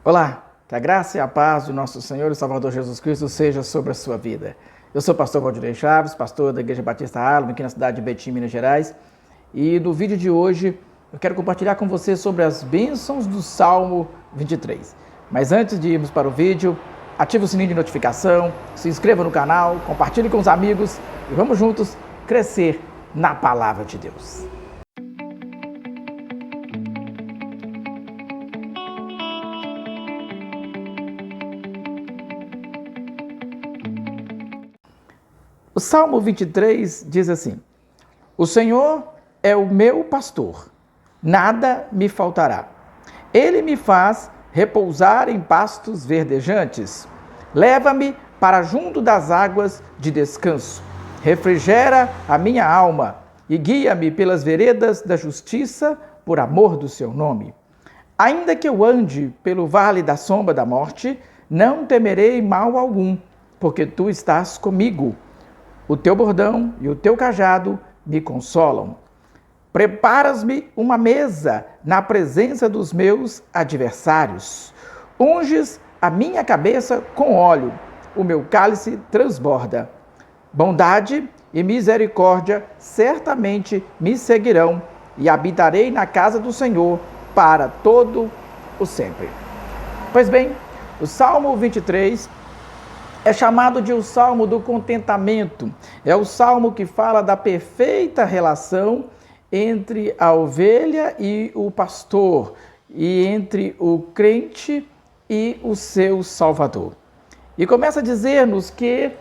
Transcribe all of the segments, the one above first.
Olá, que a graça e a paz do nosso Senhor e Salvador Jesus Cristo seja sobre a sua vida. Eu sou o pastor Valdirei Chaves, pastor da Igreja Batista Álamo, aqui na cidade de Betim, Minas Gerais. E no vídeo de hoje eu quero compartilhar com você sobre as bênçãos do Salmo 23. Mas antes de irmos para o vídeo, ative o sininho de notificação, se inscreva no canal, compartilhe com os amigos e vamos juntos crescer na Palavra de Deus. O Salmo 23 diz assim: O Senhor é o meu pastor, nada me faltará. Ele me faz repousar em pastos verdejantes. Leva-me para junto das águas de descanso. Refrigera a minha alma e guia-me pelas veredas da justiça por amor do seu nome. Ainda que eu ande pelo vale da sombra da morte, não temerei mal algum, porque tu estás comigo. O teu bordão e o teu cajado me consolam. Preparas-me uma mesa na presença dos meus adversários. Unges a minha cabeça com óleo, o meu cálice transborda. Bondade e misericórdia certamente me seguirão e habitarei na casa do Senhor para todo o sempre. Pois bem, o Salmo 23 é chamado de o Salmo do contentamento. É o Salmo que fala da perfeita relação entre a ovelha e o pastor, e entre o crente e o seu Salvador. E começa a dizer-nos que,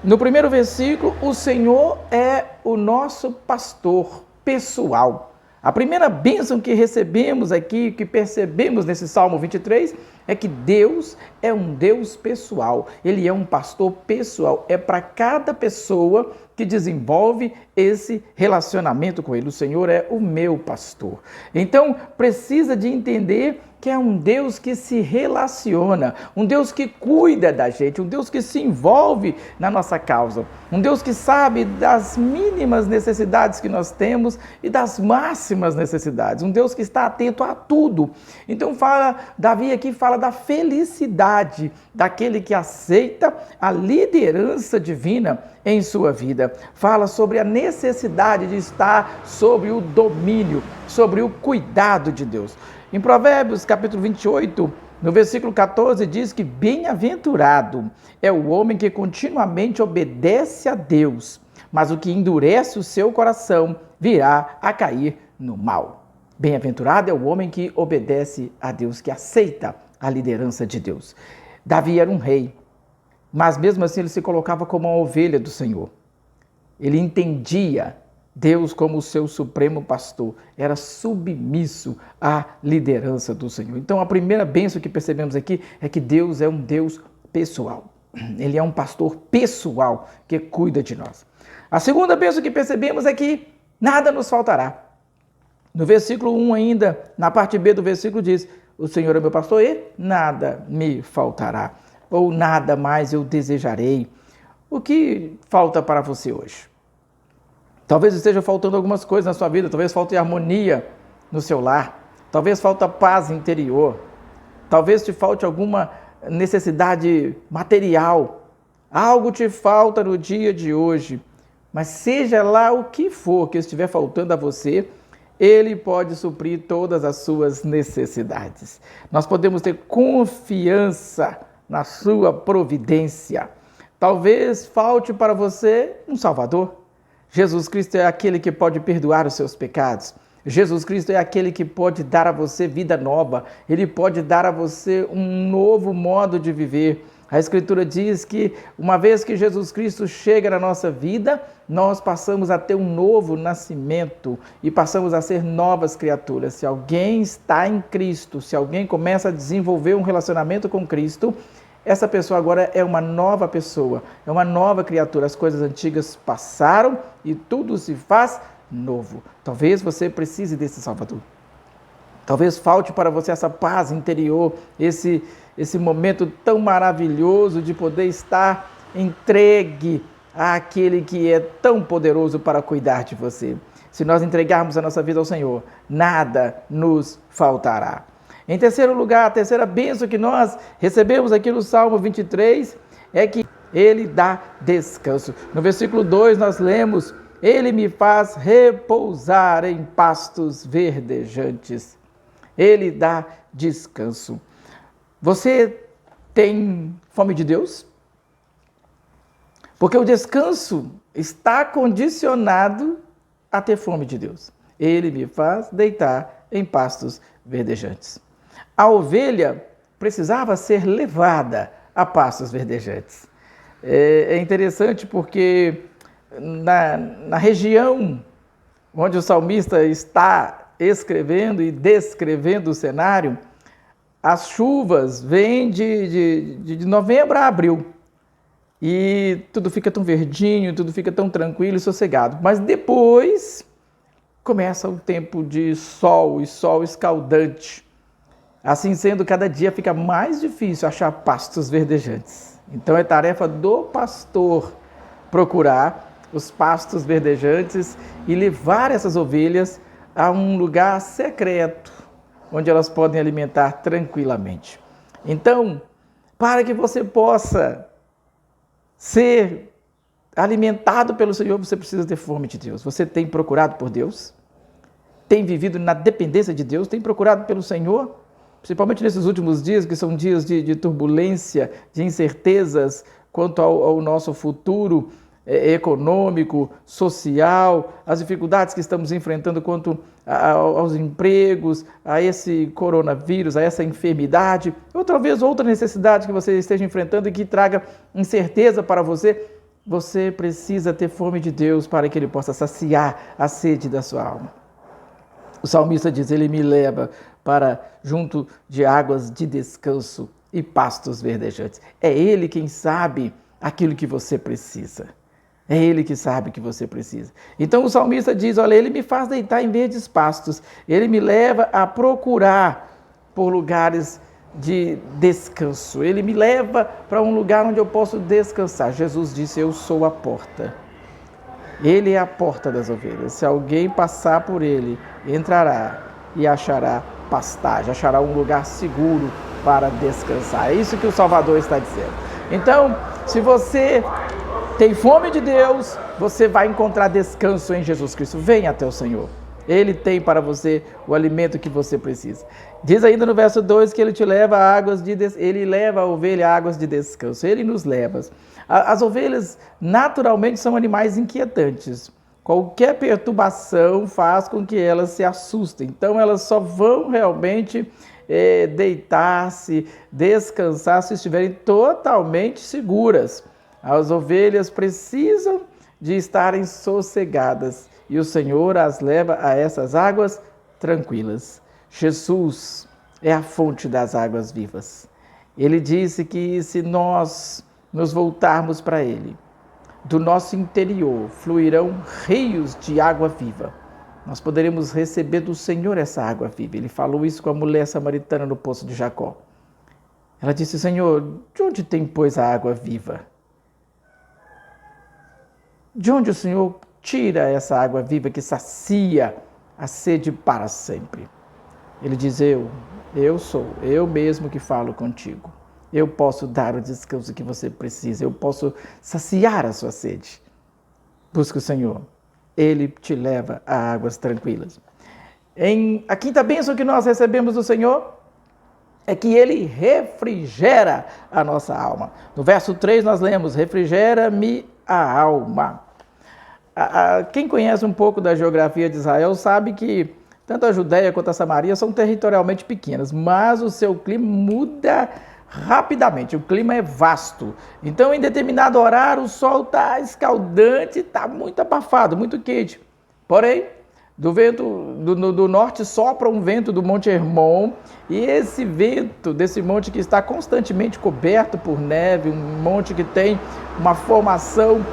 no primeiro versículo, o Senhor é o nosso pastor pessoal. A primeira bênção que recebemos aqui, que percebemos nesse Salmo 23, é que Deus é um Deus pessoal. Ele é um pastor pessoal. É para cada pessoa que desenvolve esse relacionamento com Ele. O Senhor é o meu pastor. Então, precisa de entender que é um Deus que se relaciona, um Deus que cuida da gente, um Deus que se envolve na nossa causa, um Deus que sabe das mínimas necessidades que nós temos e das máximas necessidades, um Deus que está atento a tudo. Então Davi aqui fala da felicidade daquele que aceita a liderança divina em sua vida. Fala sobre a necessidade de estar sob o domínio, sobre o cuidado de Deus. Em Provérbios, capítulo 28, no versículo 14, diz que bem-aventurado é o homem que continuamente obedece a Deus, mas o que endurece o seu coração virá a cair no mal. Bem-aventurado é o homem que obedece a Deus, que aceita a liderança de Deus. Davi era um rei, mas mesmo assim ele se colocava como uma ovelha do Senhor. Ele entendia Deus como o seu supremo pastor, era submisso à liderança do Senhor. Então a primeira bênção que percebemos aqui é que Deus é um Deus pessoal. Ele é um pastor pessoal que cuida de nós. A segunda bênção que percebemos é que nada nos faltará. No versículo 1 ainda, na parte B do versículo diz: o Senhor é meu pastor e nada me faltará, ou nada mais eu desejarei. O que falta para você hoje? Talvez esteja faltando algumas coisas na sua vida, talvez falte harmonia no seu lar, talvez falte paz interior, talvez te falte alguma necessidade material, algo te falta no dia de hoje, mas seja lá o que for que estiver faltando a você, Ele pode suprir todas as suas necessidades. Nós podemos ter confiança na sua providência. Talvez falte para você um Salvador. Jesus Cristo é aquele que pode perdoar os seus pecados. Jesus Cristo é aquele que pode dar a você vida nova. Ele pode dar a você um novo modo de viver. A Escritura diz que uma vez que Jesus Cristo chega na nossa vida, nós passamos a ter um novo nascimento e passamos a ser novas criaturas. Se alguém está em Cristo, se alguém começa a desenvolver um relacionamento com Cristo, essa pessoa agora é uma nova pessoa, é uma nova criatura. As coisas antigas passaram e tudo se faz novo. Talvez você precise desse Salvador. Talvez falte para você essa paz interior, esse momento tão maravilhoso de poder estar entregue àquele que é tão poderoso para cuidar de você. Se nós entregarmos a nossa vida ao Senhor, nada nos faltará. Em terceiro lugar, a terceira bênção que nós recebemos aqui no Salmo 23 é que ele dá descanso. No versículo 2 nós lemos: ele me faz repousar em pastos verdejantes. Ele dá descanso. Você tem fome de Deus? Porque o descanso está condicionado a ter fome de Deus. Ele me faz deitar em pastos verdejantes. A ovelha precisava ser levada a pastos verdejantes. É interessante porque na região onde o salmista está escrevendo e descrevendo o cenário, as chuvas vêm de novembro a abril. E tudo fica tão verdinho, tudo fica tão tranquilo e sossegado. Mas depois começa o tempo de sol e sol escaldante. Assim sendo, cada dia fica mais difícil achar pastos verdejantes. Então é tarefa do pastor procurar os pastos verdejantes e levar essas ovelhas a um lugar secreto, onde elas podem alimentar tranquilamente. Então, para que você possa ser alimentado pelo Senhor, você precisa ter fome de Deus. Você tem procurado por Deus? Tem vivido na dependência de Deus? Tem procurado pelo Senhor? Principalmente nesses últimos dias, que são dias de turbulência, de incertezas quanto ao nosso futuro econômico, social, as dificuldades que estamos enfrentando quanto aos empregos, a esse coronavírus, a essa enfermidade, talvez outra necessidade que você esteja enfrentando e que traga incerteza para você. Você precisa ter fome de Deus para que Ele possa saciar a sede da sua alma. O salmista diz: ele me leva para junto de águas de descanso e pastos verdejantes. É Ele quem sabe aquilo que você precisa. É Ele que sabe o que você precisa. Então o salmista diz: olha, Ele me faz deitar em verdes pastos. Ele me leva a procurar por lugares de descanso. Ele me leva para um lugar onde eu posso descansar. Jesus disse: eu sou a porta. Ele é a porta das ovelhas. Se alguém passar por Ele, entrará e achará pastagem, achará um lugar seguro para descansar. É isso que o Salvador está dizendo. Então, se você tem fome de Deus, você vai encontrar descanso em Jesus Cristo. Venha até o Senhor. Ele tem para você o alimento que você precisa. Diz ainda no verso 2 que Ele te leva a águas de Ele leva a ovelha a águas de descanso. Ele nos leva. As ovelhas naturalmente são animais inquietantes. Qualquer perturbação faz com que elas se assustem. Então elas só vão realmente deitar-se, descansar se estiverem totalmente seguras. As ovelhas precisam de estarem sossegadas e o Senhor as leva a essas águas tranquilas. Jesus é a fonte das águas vivas. Ele disse que se nós nos voltarmos para Ele, do nosso interior fluirão rios de água viva. Nós poderemos receber do Senhor essa água viva. Ele falou isso com a mulher samaritana no poço de Jacó. Ela disse: Senhor, de onde tem, pois, a água viva? De onde o Senhor tira essa água viva que sacia a sede para sempre? Ele diz: eu sou, eu mesmo que falo contigo. Eu posso dar o descanso que você precisa, eu posso saciar a sua sede. Busca o Senhor, Ele te leva a águas tranquilas. A quinta bênção que nós recebemos do Senhor é que Ele refrigera a nossa alma. No verso 3 nós lemos: refrigera-me a alma. Quem conhece um pouco da geografia de Israel sabe que tanto a Judéia quanto a Samaria são territorialmente pequenas, mas o seu clima muda rapidamente, o clima é vasto. Então, em determinado horário, o sol está escaldante, está muito abafado, muito quente. Porém, do norte sopra um vento do Monte Hermon, e esse vento desse monte que está constantemente coberto por neve, um monte que tem uma formação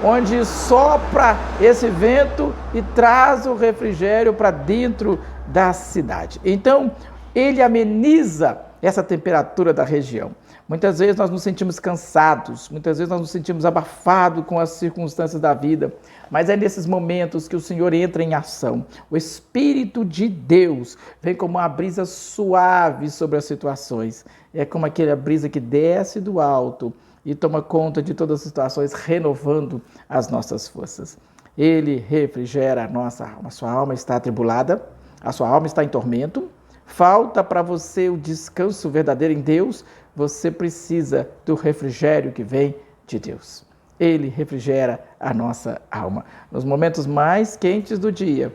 onde sopra esse vento e traz o refrigério para dentro da cidade. Então, ele ameniza essa temperatura da região. Muitas vezes nós nos sentimos cansados, muitas vezes nós nos sentimos abafados com as circunstâncias da vida, mas é nesses momentos que o Senhor entra em ação. O Espírito de Deus vem como uma brisa suave sobre as situações. É como aquela brisa que desce do alto e toma conta de todas as situações, renovando as nossas forças. Ele refrigera a nossa alma. A sua alma está atribulada, a sua alma está em tormento, falta para você o descanso verdadeiro em Deus, você precisa do refrigério que vem de Deus. Ele refrigera a nossa alma. Nos momentos mais quentes do dia,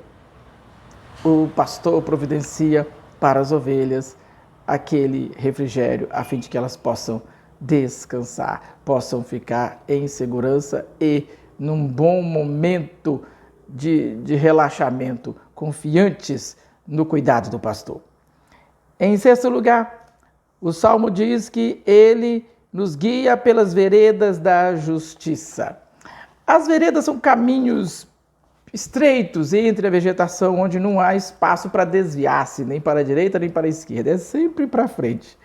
o pastor providencia para as ovelhas aquele refrigério, a fim de que elas possam descansar, possam ficar em segurança e num bom momento de relaxamento, confiantes no cuidado do pastor. Em sexto lugar, o Salmo diz que ele nos guia pelas veredas da justiça. As veredas são caminhos estreitos entre a vegetação, onde não há espaço para desviar-se, nem para a direita, nem para a esquerda, é sempre para frente.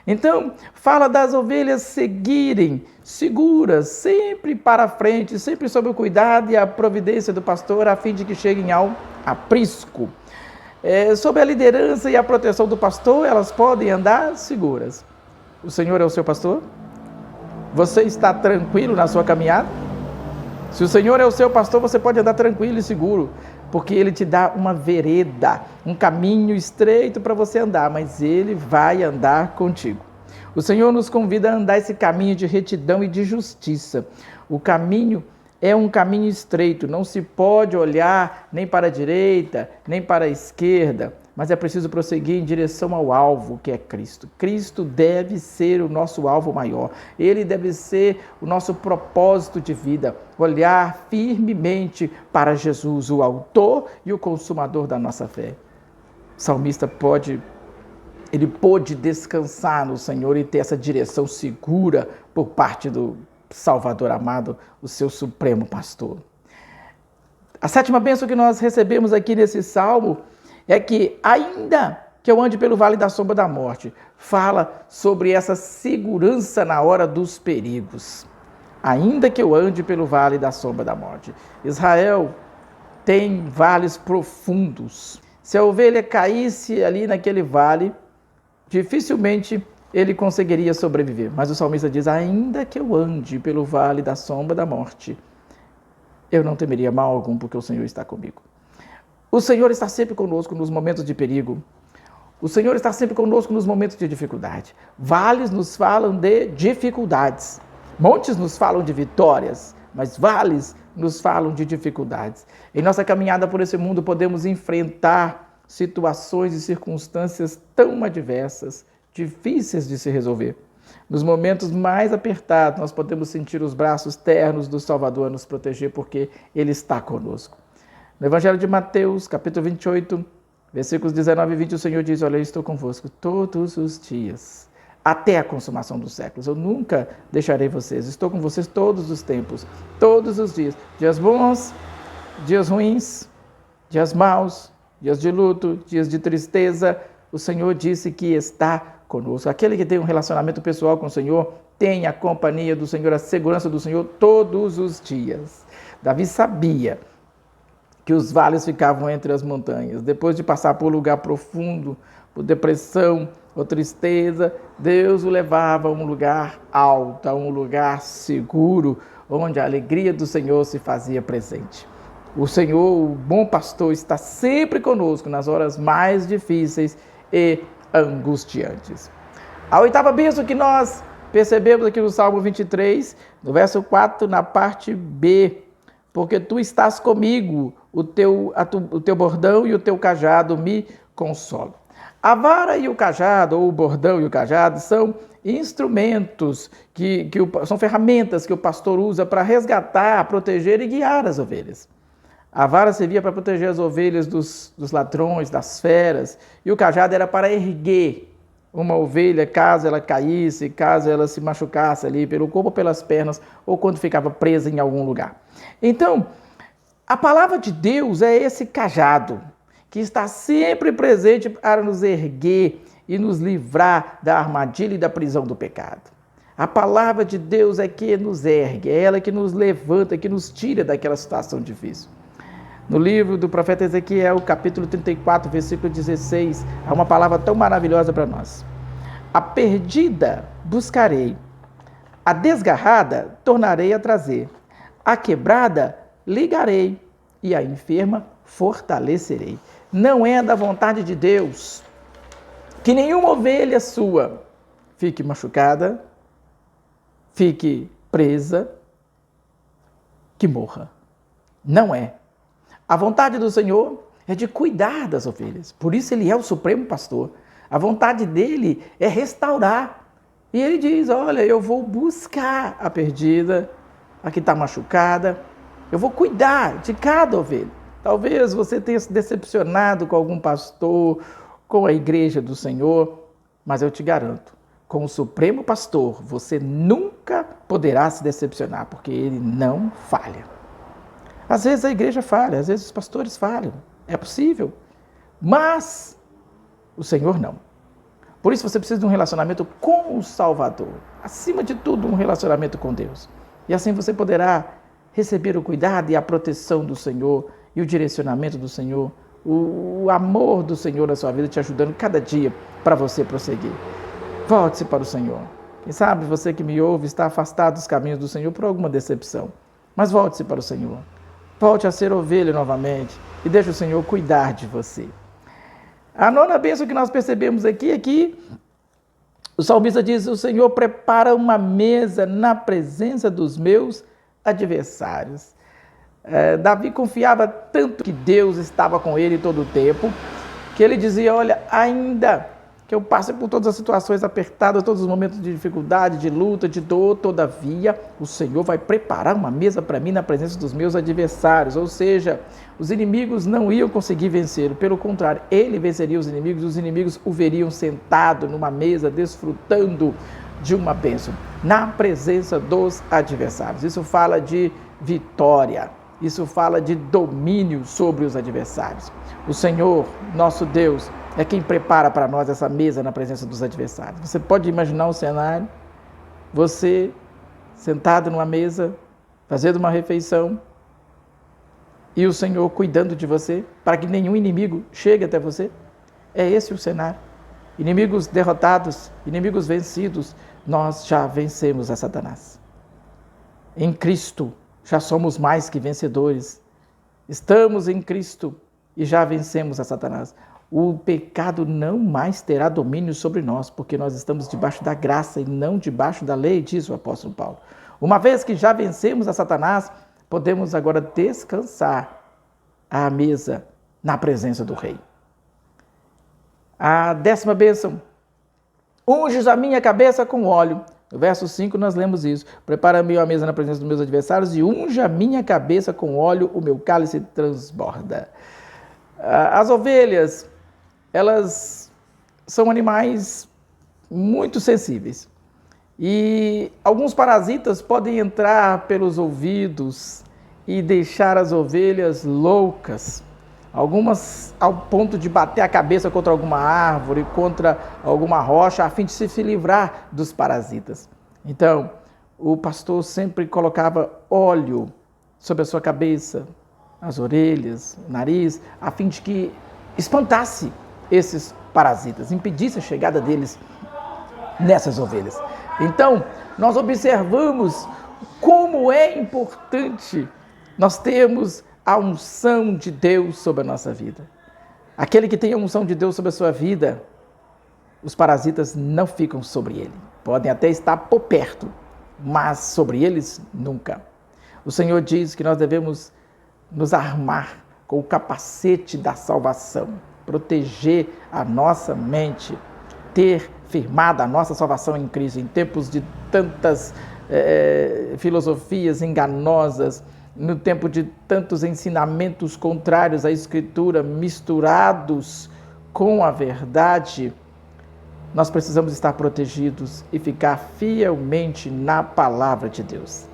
Então, fala das ovelhas seguirem seguras, sempre para frente, sempre sob o cuidado e a providência do pastor, a fim de que cheguem ao aprisco. Sob a liderança e a proteção do pastor, elas podem andar seguras. O Senhor é o seu pastor? Você está tranquilo na sua caminhada? Se o Senhor é o seu pastor, você pode andar tranquilo e seguro, porque Ele te dá uma vereda, um caminho estreito para você andar, mas Ele vai andar contigo. O Senhor nos convida a andar esse caminho de retidão e de justiça. O caminho é um caminho estreito, não se pode olhar nem para a direita, nem para a esquerda, mas é preciso prosseguir em direção ao alvo, que é Cristo. Cristo deve ser o nosso alvo maior, Ele deve ser o nosso propósito de vida, olhar firmemente para Jesus, o autor e o consumador da nossa fé. O salmista pôde descansar no Senhor e ter essa direção segura por parte do Salvador amado, o seu supremo pastor. A sétima bênção que nós recebemos aqui nesse salmo é que, ainda que eu ande pelo vale da sombra da morte, fala sobre essa segurança na hora dos perigos. Ainda que eu ande pelo vale da sombra da morte. Israel tem vales profundos. Se a ovelha caísse ali naquele vale, dificilmente ele conseguiria sobreviver. Mas o salmista diz, ainda que eu ande pelo vale da sombra da morte, eu não temeria mal algum, porque o Senhor está comigo. O Senhor está sempre conosco nos momentos de perigo. O Senhor está sempre conosco nos momentos de dificuldade. Vales nos falam de dificuldades. Montes nos falam de vitórias, mas vales nos falam de dificuldades. Em nossa caminhada por esse mundo, podemos enfrentar situações e circunstâncias tão adversas, difíceis de se resolver. Nos momentos mais apertados, nós podemos sentir os braços ternos do Salvador a nos proteger, porque Ele está conosco. No Evangelho de Mateus, capítulo 28, versículos 19 e 20, o Senhor diz, olha, eu estou convosco todos os dias, até a consumação dos séculos. Eu nunca deixarei vocês, estou com vocês todos os tempos, todos os dias. Dias bons, dias ruins, dias maus, dias de luto, dias de tristeza. O Senhor disse que está conosco. Aquele que tem um relacionamento pessoal com o Senhor tem a companhia do Senhor, a segurança do Senhor todos os dias. Davi sabia que os vales ficavam entre as montanhas. Depois de passar por um lugar profundo, por depressão ou tristeza, Deus o levava a um lugar alto, a um lugar seguro, onde a alegria do Senhor se fazia presente. O Senhor, o bom pastor, está sempre conosco nas horas mais difíceis e angustiantes. A oitava bênção que nós percebemos aqui no Salmo 23, no verso 4, na parte B, porque tu estás comigo, o teu bordão e o teu cajado me consolam. A vara e o cajado, ou o bordão e o cajado, são instrumentos, são ferramentas que o pastor usa para resgatar, proteger e guiar as ovelhas. A vara servia para proteger as ovelhas dos ladrões, das feras, e o cajado era para erguer uma ovelha caso ela caísse, caso ela se machucasse ali pelo corpo ou pelas pernas, ou quando ficava presa em algum lugar. Então, a palavra de Deus é esse cajado, que está sempre presente para nos erguer e nos livrar da armadilha e da prisão do pecado. A palavra de Deus é que nos ergue, é ela que nos levanta, que nos tira daquela situação difícil. No livro do profeta Ezequiel, capítulo 34, versículo 16, há uma palavra tão maravilhosa para nós. A perdida buscarei, a desgarrada tornarei a trazer, a quebrada ligarei e a enferma fortalecerei. Não é da vontade de Deus que nenhuma ovelha sua fique machucada, fique presa, que morra. Não é. A vontade do Senhor é de cuidar das ovelhas. Por isso ele é o supremo pastor. A vontade dele é restaurar. E ele diz, olha, eu vou buscar a perdida, a que está machucada. Eu vou cuidar de cada ovelha. Talvez você tenha se decepcionado com algum pastor, com a igreja do Senhor, mas eu te garanto, com o supremo pastor, você nunca poderá se decepcionar, porque ele não falha. Às vezes a igreja falha, às vezes os pastores falham, é possível, mas o Senhor não. Por isso você precisa de um relacionamento com o Salvador, acima de tudo um relacionamento com Deus. E assim você poderá receber o cuidado e a proteção do Senhor e o direcionamento do Senhor, o amor do Senhor na sua vida te ajudando cada dia para você prosseguir. Volte-se para o Senhor. Quem sabe você que me ouve está afastado dos caminhos do Senhor por alguma decepção, mas volte-se para o Senhor. Volte a ser ovelha novamente e deixe o Senhor cuidar de você. A nona bênção que nós percebemos aqui é que o salmista diz, o Senhor prepara uma mesa na presença dos meus adversários. Davi confiava tanto que Deus estava com ele todo o tempo, que ele dizia, olha, ainda que eu passe por todas as situações apertadas, todos os momentos de dificuldade, de luta, de dor, todavia, o Senhor vai preparar uma mesa para mim na presença dos meus adversários. Ou seja, os inimigos não iam conseguir vencê-lo. Pelo contrário, ele venceria os inimigos o veriam sentado numa mesa, desfrutando de uma bênção, na presença dos adversários. Isso fala de vitória, isso fala de domínio sobre os adversários. O Senhor, nosso Deus, é quem prepara para nós essa mesa na presença dos adversários. Você pode imaginar um cenário, você sentado numa mesa, fazendo uma refeição, e o Senhor cuidando de você, para que nenhum inimigo chegue até você? É esse o cenário. Inimigos derrotados, inimigos vencidos, nós já vencemos a Satanás. Em Cristo, já somos mais que vencedores. Estamos em Cristo e já vencemos a Satanás. O pecado não mais terá domínio sobre nós, porque nós estamos debaixo da graça e não debaixo da lei, diz o apóstolo Paulo. Uma vez que já vencemos a Satanás, podemos agora descansar à mesa na presença do Rei. A 10ª bênção, unges a minha cabeça com óleo. No verso 5 nós lemos isso. Prepara-me a mesa na presença dos meus adversários e unge a minha cabeça com óleo, o meu cálice transborda. As ovelhas, elas são animais muito sensíveis. E alguns parasitas podem entrar pelos ouvidos e deixar as ovelhas loucas. Algumas ao ponto de bater a cabeça contra alguma árvore, contra alguma rocha, a fim de se livrar dos parasitas. Então, o pastor sempre colocava óleo sobre a sua cabeça, as orelhas, o nariz, a fim de que espantasse esses parasitas, impedisse a chegada deles nessas ovelhas. Então, nós observamos como é importante nós termos a unção de Deus sobre a nossa vida. Aquele que tem a unção de Deus sobre a sua vida, os parasitas não ficam sobre ele. Podem até estar por perto, mas sobre eles nunca. O Senhor diz que nós devemos nos armar com o capacete da salvação, proteger a nossa mente, ter firmada a nossa salvação em Cristo, em tempos de tantas filosofias enganosas, no tempo de tantos ensinamentos contrários à Escritura, misturados com a verdade, nós precisamos estar protegidos e ficar fielmente na palavra de Deus.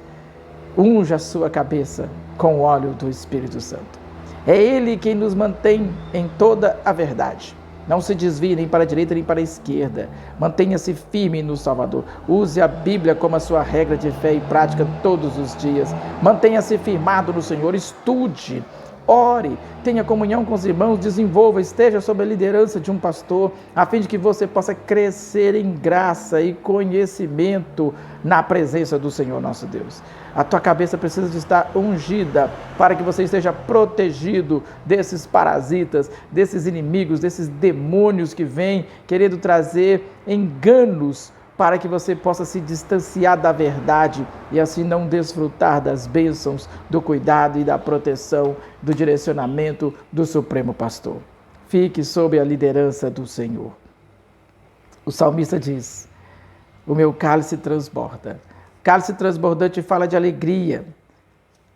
Unja a sua cabeça com o óleo do Espírito Santo. É Ele quem nos mantém em toda a verdade. Não se desvie nem para a direita nem para a esquerda. Mantenha-se firme no Salvador. Use a Bíblia como a sua regra de fé e prática todos os dias. Mantenha-se firmado no Senhor. Estude. Ore, tenha comunhão com os irmãos, desenvolva, esteja sob a liderança de um pastor, a fim de que você possa crescer em graça e conhecimento na presença do Senhor nosso Deus. A tua cabeça precisa de estar ungida para que você esteja protegido desses parasitas, desses inimigos, desses demônios que vêm querendo trazer enganos para que você possa se distanciar da verdade e assim não desfrutar das bênçãos, do cuidado e da proteção, do direcionamento do Supremo Pastor. Fique sob a liderança do Senhor. O salmista diz: o meu cálice transborda. Cálice transbordante fala de alegria.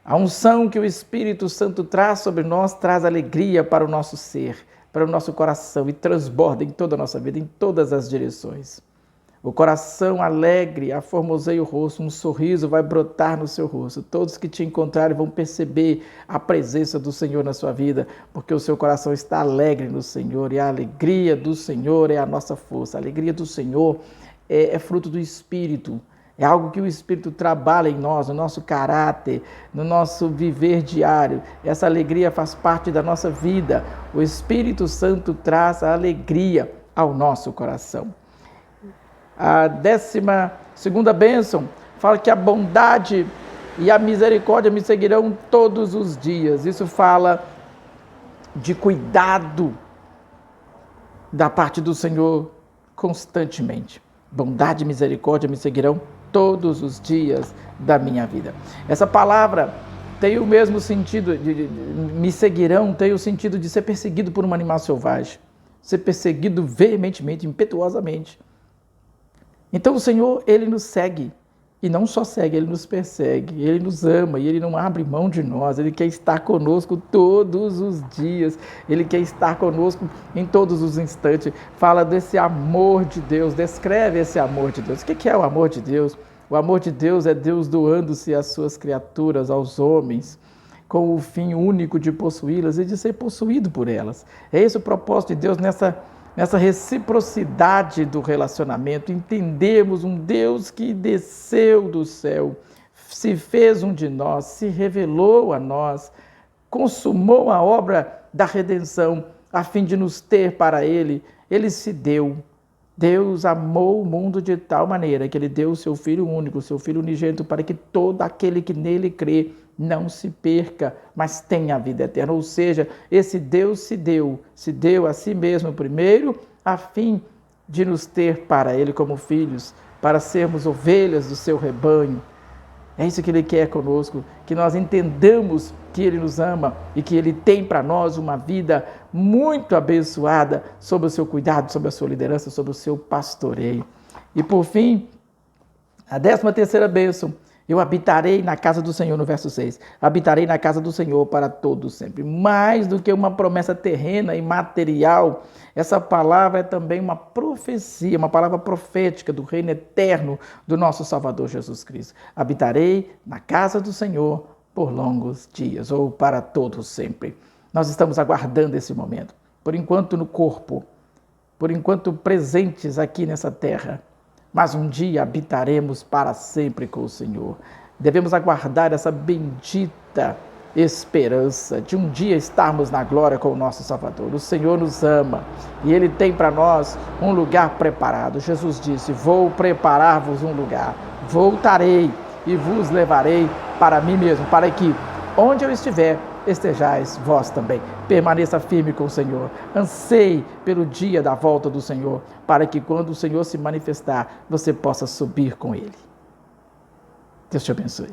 A unção que o Espírito Santo traz sobre nós traz alegria para o nosso ser, para o nosso coração e transborda em toda a nossa vida, em todas as direções. O coração alegre aformoseia o rosto, um sorriso vai brotar no seu rosto. Todos que te encontrarem vão perceber a presença do Senhor na sua vida, porque o seu coração está alegre no Senhor e a alegria do Senhor é a nossa força. A alegria do Senhor é fruto do Espírito, é algo que o Espírito trabalha em nós, no nosso caráter, no nosso viver diário. Essa alegria faz parte da nossa vida. O Espírito Santo traz a alegria ao nosso coração. A 12ª bênção fala que a bondade e a misericórdia me seguirão todos os dias. Isso fala de cuidado da parte do Senhor constantemente. Bondade e misericórdia me seguirão todos os dias da minha vida. Essa palavra tem o mesmo sentido, me seguirão, tem o sentido de ser perseguido por um animal selvagem, ser perseguido veementemente, impetuosamente. Então o Senhor, Ele nos segue, e não só segue, Ele nos persegue, Ele nos ama, e Ele não abre mão de nós, Ele quer estar conosco todos os dias, Ele quer estar conosco em todos os instantes. Fala desse amor de Deus, descreve esse amor de Deus. O que é o amor de Deus? O amor de Deus é Deus doando-se às suas criaturas, aos homens, com o fim único de possuí-las e de ser possuído por elas. É esse o propósito de Deus nessa reciprocidade do relacionamento. Entendemos um Deus que desceu do céu, se fez um de nós, se revelou a nós, consumou a obra da redenção a fim de nos ter para Ele. Ele se deu. Deus amou o mundo de tal maneira que Ele deu o seu Filho único, o seu Filho unigênito, para que todo aquele que nele crê não se perca, mas tenha a vida eterna. Ou seja, esse Deus se deu a si mesmo primeiro, a fim de nos ter para Ele como filhos, para sermos ovelhas do seu rebanho. É isso que Ele quer conosco, que nós entendamos que Ele nos ama e que Ele tem para nós uma vida muito abençoada sob o seu cuidado, sob a sua liderança, sob o seu pastoreio. E por fim, a 13ª bênção: eu habitarei na casa do Senhor, no verso 6. Habitarei na casa do Senhor para todos sempre. Mais do que uma promessa terrena e material, essa palavra é também uma profecia, uma palavra profética do reino eterno do nosso Salvador Jesus Cristo. Habitarei na casa do Senhor por longos dias, ou para todos sempre. Nós estamos aguardando esse momento. Por enquanto no corpo, por enquanto presentes aqui nessa terra, mas um dia habitaremos para sempre com o Senhor. Devemos aguardar essa bendita esperança de um dia estarmos na glória com o nosso Salvador. O Senhor nos ama e Ele tem para nós um lugar preparado. Jesus disse: vou preparar-vos um lugar, voltarei e vos levarei para mim mesmo, para que onde eu estiver, estejais vós também. Permaneça firme com o Senhor. Anseie pelo dia da volta do Senhor, para que quando o Senhor se manifestar, você possa subir com Ele. Deus te abençoe.